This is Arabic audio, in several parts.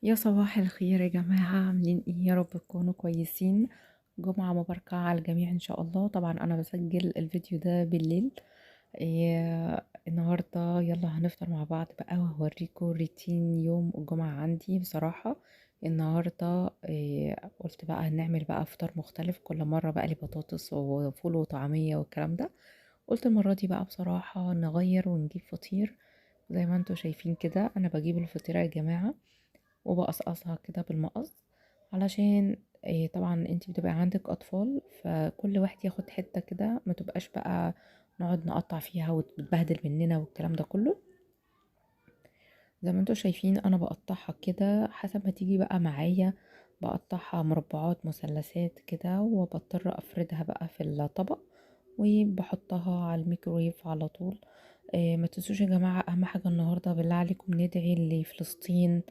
يا صباح الخير يا جماعة، عاملين ايه؟ يا رب تكونوا كويسين. جمعة مباركة على الجميع ان شاء الله. طبعا انا بسجل الفيديو ده بالليل. النهاردة يلا هنفطر مع بعض بقى، وهوريكم روتين يوم الجمعة عندي بصراحة. النهاردة قلت بقى هنعمل بقى فطار مختلف. كل مرة بقى لي بطاطس وفول وطعمية والكلام ده. قلت المرة دي بقى بصراحة نغير ونجيب فطير. زي ما انتوا شايفين كده انا بجيب الفطيرة يا جماعة، وبقصقصها كده بالمقص، علشان طبعا انتي بتبقى عندك اطفال، فكل واحد ياخد حتة كده، ما تبقاش بقى نقعد نقطع فيها وتتبهدل مننا والكلام ده كله. زي ما انتوا شايفين انا بقطعها كده حسب ما تيجي بقى معايا. بقطعها مربعات مثلثات كده، وبضطر افردها بقى في الطبق وبحطها على الميكرويف على طول. ما تنسوش يا جماعة، اهم حاجة النهاردة بالله عليكم ندعي لفلسطين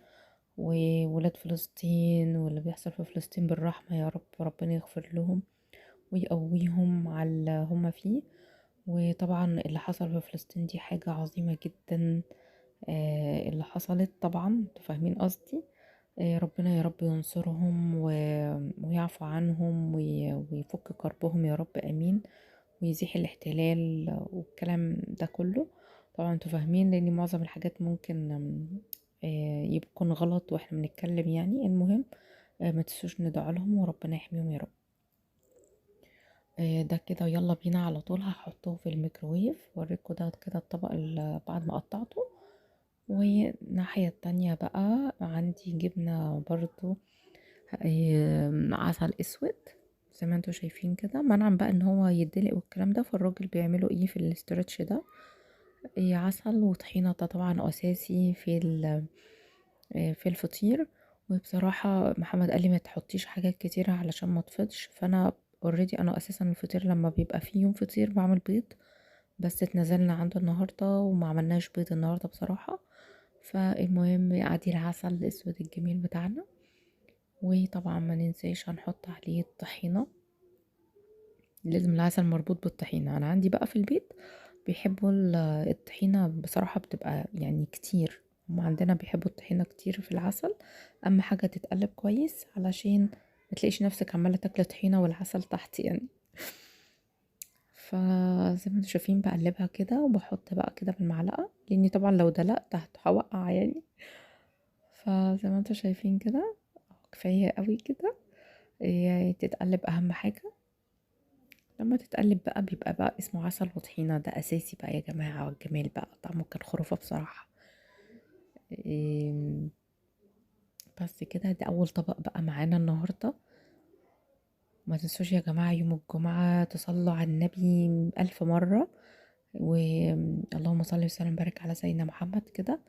وولاد فلسطين واللي بيحصل في فلسطين بالرحمة يا رب. ربنا يغفر لهم ويقويهم على اللي هم فيه. وطبعا اللي حصل في فلسطين دي حاجة عظيمة جدا. اللي حصلت طبعا انتوا فاهمين قصدي. ربنا يا رب ينصرهم ويعفو عنهم ويفك كربهم يا رب امين. ويزيح الاحتلال والكلام ده كله. طبعا انتوا فاهمين، لان معظم الحاجات ممكن يكون غلط واحنا بنتكلم، يعني المهم ما تنسوش ندعوا لهم وربنا يحميهم يا رب. ده كده يلا بينا على طول هحطه في الميكروويف. اوريكم ده كده الطبق اللي بعد ما قطعته. والناحية التانية بقى عندي جبنة برضو، عسل اسود. زي ما انتوا شايفين كده، منعا بقى ان هو يدلق والكلام ده، فالراجل بيعملوا ايه في الاسترتش ده؟ عسل وطحينة، ده طبعا اساسي في الفطير. وبصراحة محمد قال لي ما تحطيش حاجات كتيرة علشان ما تفضش، فانا اوريدي انا اساسا الفطير لما بيبقى فيه يوم فطير بعمل بيض. بس اتنزلنا عنده النهاردة وما عملناش بيض النهاردة بصراحة. فالمهم عادي العسل الاسود الجميل بتاعنا. وطبعا ما ننساش هنحط عليه الطحينة. لازم العسل مربوط بالطحينة. انا عندي بقى في البيت بيحبوا الطحينة بصراحة، بتبقى يعني كتير. هم عندنا بيحبوا الطحينة كتير في العسل. اهم حاجة تتقلب كويس علشان ما تلاقيش نفسك عمالة تاكل طحينة والعسل تحت يعني. فزي ما انتوا شايفين بقلبها كده، وبحط بقى كده بالمعلقة، لاني طبعا لو دلقت هوقع يعني. فزي ما انتوا شايفين كده كفاية قوي كده. هي تتقلب اهم حاجة. لما تتقلب بقى بيبقى بقى اسمه عسل وطحينة، ده اساسي بقى يا جماعة. والجمال بقى طعمه كان خرافة بصراحة. إيه، بس كده ده اول طبق بقى معانا النهاردة. ما تنسوش يا جماعة يوم الجمعة تصلوا على النبي 1000 مرة. اللهم صل وسلم وبارك على سيدنا محمد كده.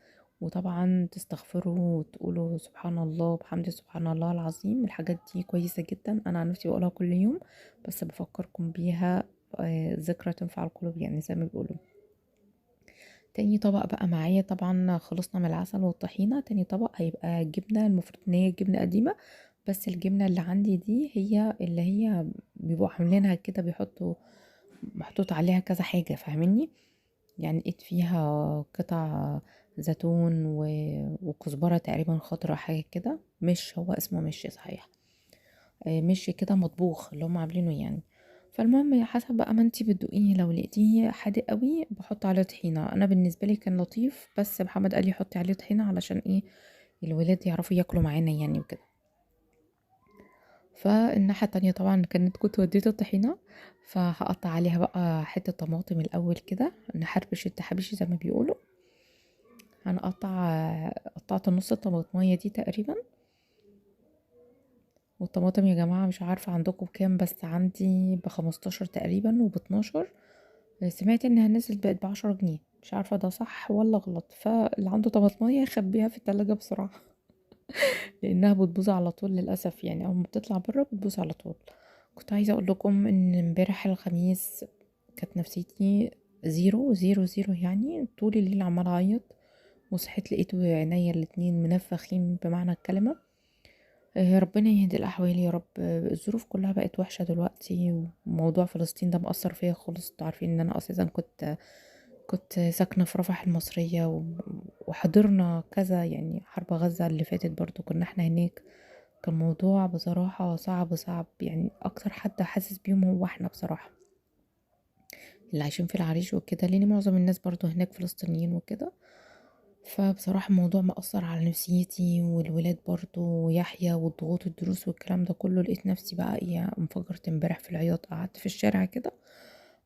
وطبعا تستغفروا وتقولوا سبحان الله وبحمده سبحان الله العظيم. الحاجات دي كويسة جدا، انا عن نفسي بقولها كل يوم، بس بفكركم بيها. ذكرى تنفع القلوب يعني زي ما بيقولوا. تاني طبق بقى معايا، طبعا خلصنا من العسل والطحينة. تاني طبق هيبقى جبنة، المفروض ان هي جبنة قديمة، بس الجبنة اللي عندي دي هي اللي هي بيبقوا عاملينها كده، بيحطوا محطوط عليها كذا حاجة، فاهميني؟ يعني لقيت فيها قطع زيتون وكزبرة تقريبا خضرا، حاجة كده. مش هو اسمه مش صحيح، مش كده مطبوخ اللي هم عاملينه يعني. فالمهم يا حسب بقى ما انتي بتدوقيه، لو لقيتيه حادق قوي بحط عليه طحينة. انا بالنسبة لي كان لطيف، بس محمد قال لي حطي عليه طحينة علشان ايه؟ الولاد يعرفوا ياكلوا معانا يعني وكده. فالناحية التانية طبعا كنت وديت الطحينة، فهقطع عليها بقى حتة طماطم الأول كده، نحربش التحابيش زي ما بيقولوا. قطعت نص الطماطمية دي تقريبا. والطماطم يا جماعة مش عارفة عندكم بكام، بس عندي ب15 تقريبا وب12. سمعت انها نزلت بقت ب10 جنيه، مش عارفة ده صح ولا غلط. فاللي عنده طماطمية يخبيها في التلاجة بسرعة. لانها بتبوظ على طول للأسف، يعني اول ما بتطلع بره بتبوظ على طول. كنت عايزة اقول لكم ان امبارح الخميس كانت نفسيتي زيرو زيرو زيرو، يعني طول الليل عمالة اعيط. وصحيت لقيته عينيا الاتنين منفخين بمعنى الكلمة. ربنا يهدي الأحوال يا رب. الظروف كلها بقت وحشة دلوقتي، وموضوع فلسطين ده مأثر فيا خالص. انتوا عارفين ان انا اساسا كنت كنت ساكنة في رفح المصرية وحضرنا كذا، يعني حرب غزة اللي فاتت برضو كنا احنا هناك. كان موضوع بصراحة صعب صعب، يعني أكتر حد حاسس بيهم هو احنا بصراحة اللي عايشين في العريش وكده، لأن معظم الناس برضو هناك فلسطينيين وكده. فبصراحة الموضوع مأثر على نفسيتي والولاد برضو ويحيى، والضغوط الدروس والكلام ده كله. لقيت نفسي بقى ايه، انفجرت امبارح في العياط، قعدت في الشارع كده،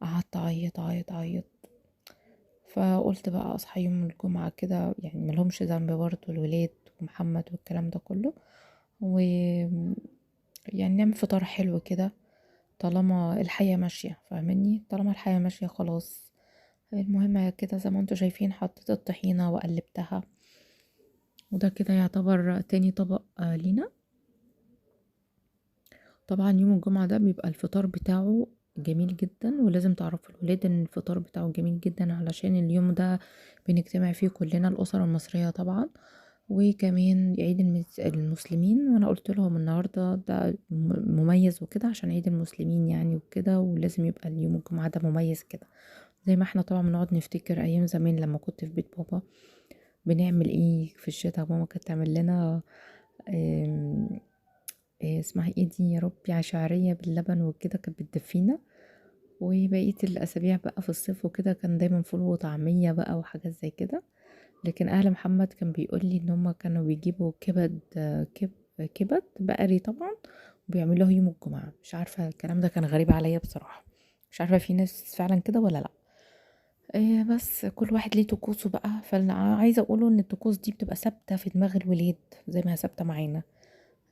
قعدت اعيط اعيط اعيط. فقلت بقى اصحى يوم الجمعة كده، يعني ملهمش ذنب برضو الولاد ومحمد والكلام ده كله، و يعني نعمل فطار حلو كده طالما الحياة ماشية، فاهمني؟ طالما الحياة ماشية خلاص. المهم كده زي ما انتوا شايفين، حطيت الطحينة وقلبتها، وده كده يعتبر تاني طبق لينا. طبعا يوم الجمعة ده بيبقى الفطار بتاعه جميل جدا، ولازم تعرفوا الولاد ان الفطار بتاعه جميل جدا، علشان اليوم ده بنجتمع فيه كلنا الأسرة المصرية طبعا، وكمان عيد المسلمين. وانا قلت لهم النهارده ده مميز وكده عشان عيد المسلمين يعني وكده، ولازم يبقى اليوم الجمعة ده مميز كده. زي ما احنا طبعا بنقعد نفتكر ايام زمان لما كنت في بيت بابا بنعمل ايه في الشتاء. ماما كانت تعمل لنا آم، اسمها ايه دي يا ربي، عشعرية باللبن وكده، كانت بتدفينا. وبقية الأسابيع بقى في الصيف وكده كان دايما فول وطعمية بقى وحاجات زي كده. لكن أهل محمد كان بيقول لي إن هما كانوا بيجيبوا كبد، كبد بقري طبعا، وبيعملوه يوم الجمعة. مش عارفة الكلام ده كان غريب عليا بصراحة، مش عارفة في ناس فعلا كده ولا لأ. إيه بس كل واحد ليه طقوسه بقى. فانا عايزه اقوله ان الطقوس دي بتبقى ثابته في دماغ الولاد زي ما هي ثابته معانا.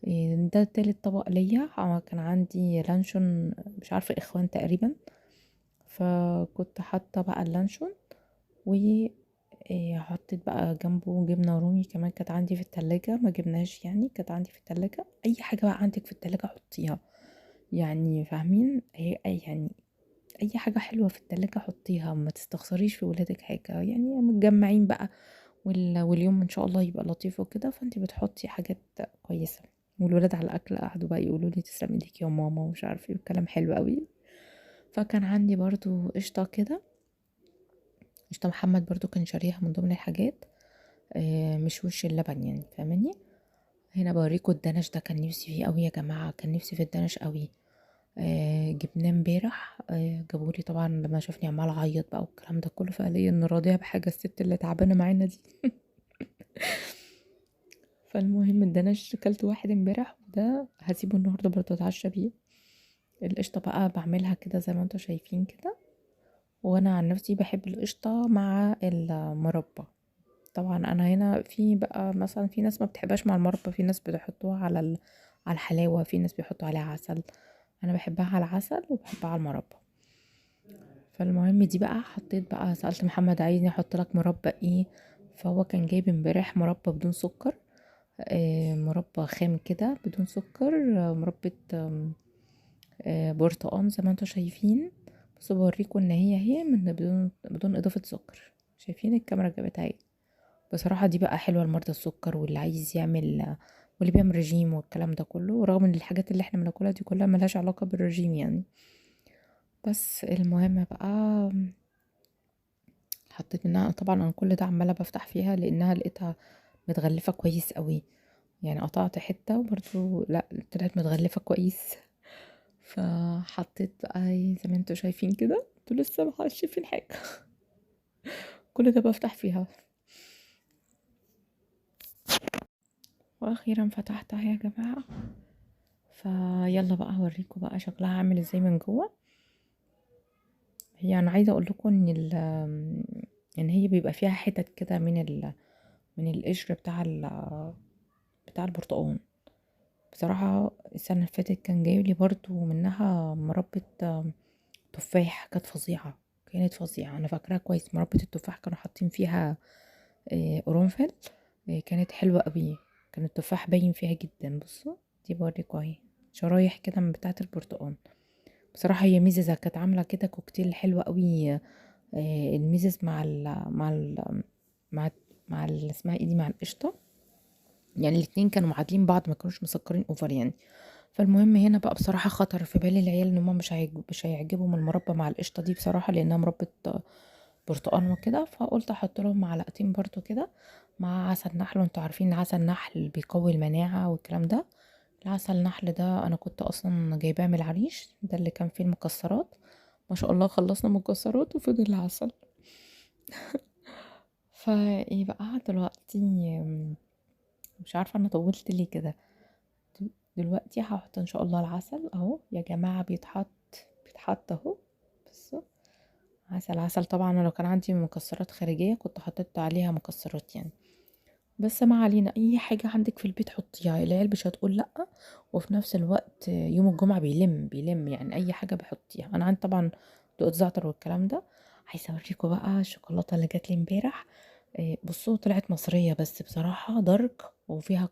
إيه ده تالت طبق ليا. كان عندي لانشون، مش عارفه اخوان تقريبا، فكنت حاطه بقى اللانشون، و حطيت بقى جنبه جبنه رومي كمان، كانت عندي في التلاجة ما جبناش يعني، كانت عندي في التلاجة. اي حاجه بقى عندك في التلاجة حطيها، يعني فاهمين؟ هي يعني اي حاجة حلوة في التلاجة حطيها، ما تستخسريش في ولادك حاجة، يعني متجمعين بقى واليوم ان شاء الله يبقى لطيف وكده، فانتي بتحطي حاجات كويسة. والولاد على الاكل قعدوا بقى يقولوا لي تسلم ايديك يا ماما ومش عارفه ايه، وكلام حلو قوي. فكان عندي برضو قشطة كده، قشطة محمد برضو كان شاريها من ضمن الحاجات. مش وش اللبن يعني، فاهماني؟ هنا بوريكوا الدنش ده، كان نفسي فيه قوي يا جماعة، كان نفسي في الدنش قوي. جبناه امبارح. جابولي طبعا لما شافني عمالة اعيط بقى والكلام ده كله، فقال لي ان راضية بحاجة الست اللي تعبانة معانا دي. فالمهم الدنش كلت واحد امبارح، وده هسيبه النهارده برضه اتعشى بيه. القشطة بقى بعملها كده زي ما انتوا شايفين كده، وانا عن نفسي بحب القشطة مع المربى. طبعا انا هنا في بقى مثلا في ناس ما بتحبهاش مع المربى، في ناس بتحطوها على على الحلاوة، في ناس بيحطوا عليها عسل. انا بحبها على العسل وبحبها على المربى. فالمهم دي بقى حطيت بقى، سألت محمد عايزني احط لك مربى ايه، فهو كان جايب امبارح مربى بدون سكر. مربى خام كده بدون سكر، مربى برتقان زي ما انتوا شايفين. بس بوريكم ان هي من بدون اضافة سكر. شايفين الكاميرا جابتها ايه؟ بصراحة دي بقى حلوة لمرضى السكر واللي عايز يعمل، واللي بيعمل رجيم والكلام ده كله، رغم ان الحاجات اللي احنا بناكلها دي كلها ملهاش علاقة بالرجيم يعني. بس المهم بقى حطيت منها طبعا. انا كل ده عماله بفتح فيها لانها لقيتها متغلفه كويس قوي، يعني قطعت حته وبرضو لا طلعت متغلفه كويس. فحطيت بقى زي ما انتوا شايفين كده، انتوا لسه ما شايفين حاجه. كل ده بفتح فيها. واخيرا فتحتها يا جماعه. فيلا بقى هوريكم بقى شكلها عامل ازاي من جوه. هي انا عايزه اقول لكم ان ان هي بيبقى فيها حتت كده من القشر بتاع البرتقال. بصراحة السنة اللي فاتت كان جايلي برضو منها مربى تفاح، كانت فظيعة، كانت فظيعة. أنا فاكراها كويس، مربى التفاح كانوا حاطين فيها قرنفل. كانت حلوة قوي، كان التفاح باين فيها جدا. بصوا دي بوريكوا اهي شرايح كده من بتاعة البرتقال. بصراحة هي ميزة كانت عاملة كده كوكتيل حلو قوي. الميزز مع اسمها ايه دي، مع القشطة. يعني الاتنين كانوا معادلين بعض، ما كانوش مسكرين اوفر يعني. فالمهم هنا بقى بصراحة خطر في بالي العيال ان هم مش هيعجبهم المربى مع القشطة دي بصراحة، لانها مربى برتقان وكده، فقلت احط لهم معلقتين برضو كده مع عسل نحل. وانتوا عارفين ان عسل نحل بيقوي المناعة والكلام ده. العسل النحل ده انا كنت اصلا جايباه من العريش، ده اللي كان فيه المكسرات. ما شاء الله خلصنا مكسرات وفضل العسل. فايه بقى دلوقتي، مش عارفة انا طولت ليه كده. دلوقتي هحط ان شاء الله العسل اهو يا جماعة، بيتحط اهو. بصوا، عسل طبعا. أنا لو كان عندي مكسرات خارجية كنت حطيت عليها مكسرات يعني. بس ما علينا، اي حاجة عندك في البيت حطيها، العيال مش هتقول لا. وفي نفس الوقت يوم الجمعة بيلم يعني اي حاجة بحطيها. انا عندي طبعا دقة زعتر والكلام ده. عايزة اوريكم بقى الشوكولاتة اللي جات لي امبارح. بصوا طلعت مصرية بس بصراحة دارك، وفيها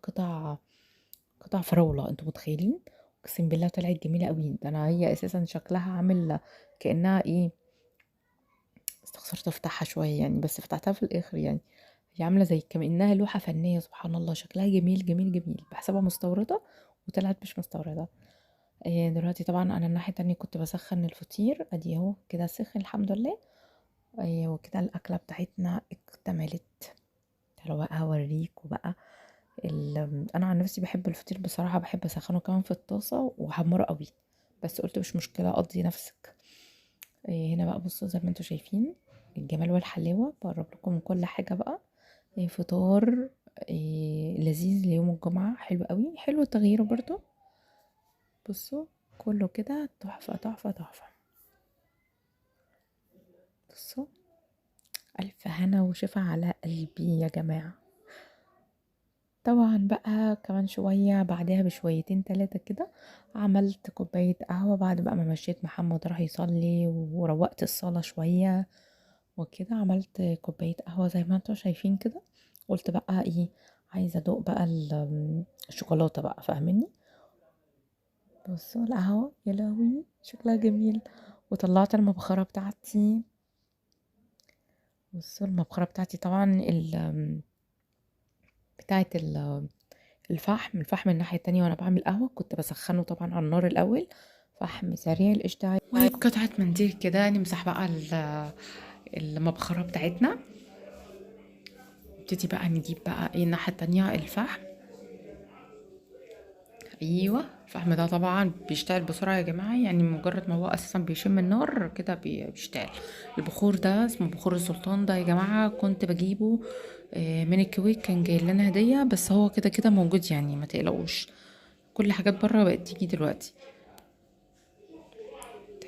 قطع فراولة، انتوا متخيلين؟ اقسم بالله طلعت جميلة قوي. ده انا هي اساسا شكلها عامل كأنها ايه، استخسرت افتحها شوية يعني، بس فتحتها في الاخر يعني. هي عاملة زي كأنها لوحة فنية، سبحان الله شكلها جميل جميل جميل. بحسبها مستوردة وطلعت مش مستوردة. دلوقتي طبعا انا الناحية التانية كنت بسخن الفطير، ادي اهو كده سخن الحمد لله. وكده الاكلة بتاعتنا اكتملت. تعالوا بقى هوريكوا بقى انا عن نفسي بحب الفطير بصراحة، بحب اسخنه كمان في الطاسة واحمره قوي. بس قلت مش مشكلة، قضي نفسك. هنا بقى بصوا زي ما انتوا شايفين الجمال والحلاوة، بقرب لكم من كل حاجة بقى. فطار لذيذ ليوم الجمعة، حلو قوي، حلو التغيير برضو. بصوا كله كده تحفة تحفة تحفة. بصوا، ألف هنا وشفا على قلبي يا جماعة. طبعا بقى كمان شوية بعدها بشويتين تلاتة كده عملت كوباية قهوة، بعد بقى ما مشيت محمد راح يصلي وروقت الصالة شوية وكده. عملت كوباية قهوة زي ما انتوا شايفين كده. قلت بقى ايه، عايزة ادوق بقى الشوكولاتة بقى، فاهميني؟ بصوا القهوة يا لهوي شكلها جميل. وطلعت المبخرة بتاعتي. بصوا المبخرة بتاعتي طبعا بتاعت الفحم الناحية التانية. وانا بعمل قهوة كنت بسخنه طبعا على النار الاول، فحم سريع الاشتعال. وبقطعة منديل كده نمسح بقى المبخرة بتاعتنا. نبتدي بقى نجيب بقى ايه الناحية التانية الفحم. ايوه الفحم ده طبعا بيشتغل بسرعة يا جماعة، يعني مجرد ما هو اساسا بيشم النار كده بيشتغل. البخور ده اسمه بخور السلطان، ده يا جماعة كنت بجيبه من الكويت، كان جاي لنا هدية. بس هو كده كده موجود يعني ما تقلقوش، كل حاجات بره بقت تيجي دلوقتي.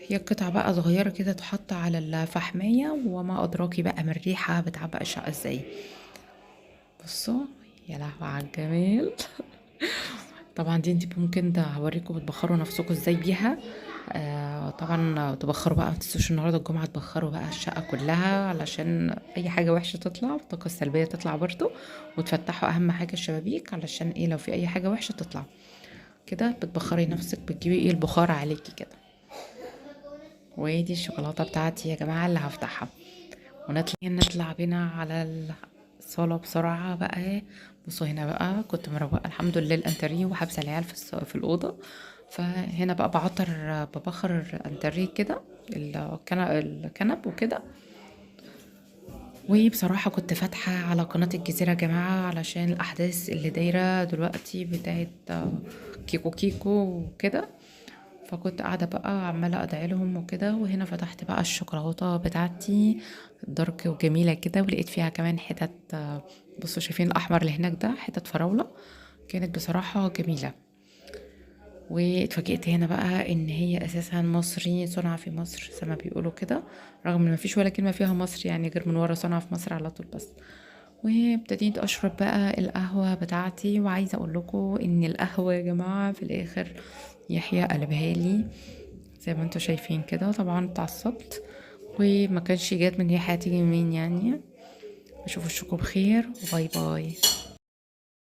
هي قطعة بقى صغيرة كده تحط على الفحمية، وما أدراكي بقى من الريحة بتعبق الشقة ازاي. بصوا يا لهوي على الجمال. طبعا دي انت ممكن ده هوريكم بتبخروا نفسكم ازاي بيها. طبعا تبخروا بقى، متنسوش النهارده الجمعة تبخروا بقى الشقة كلها علشان اي حاجة وحشة تطلع والطاقة السلبية تطلع برضو. وتفتحوا اهم حاجة الشبابيك علشان ايه لو في اي حاجة وحشة تطلع. كده بتبخري نفسك، بتجيبي ايه البخار عليكي كده. ودي الشوكولاتة بتاعتي يا جماعة اللي هفتحها. نطلع بينا على الصالة بسرعة بقى. بصوا هنا بقى كنت مروقة الحمد لله الانتريه وحابسة العيال في الأوضة. فهنا بقى ببخر الانتريه كده، الكنب وكده. وبصراحة كنت فاتحة على قناة الجزيرة يا جماعة علشان الأحداث اللي دايرة دلوقتي بتاعت كيكو كيكو وكده. فكنت قاعدة بقى عمالة أدعي لهم وكده. وهنا فتحت بقى الشوكولاتة بتاعتي دارك وجميلة كده، ولقيت فيها كمان حتت بصوا شايفين الأحمر اللي هناك ده حتت فراولة، كانت بصراحة جميلة. واتفاجئت هنا بقى ان هي اساسا مصري، صنع في مصر زي ما بيقولوا كده، رغم ان مفيش ولا كلمة فيها مصر يعني غير من ورا صنع في مصر على طول بس. وابتديت اشرب بقى القهوة بتاعتي. وعايزة اقول لكم ان القهوة يا جماعة في الاخر يحيى قلبها لي زي ما انتوا شايفين كده. طبعا اتعصبت وما كانش جات من ريحة هتيجي منين يعني. اشوف الشكو بخير وباي باي.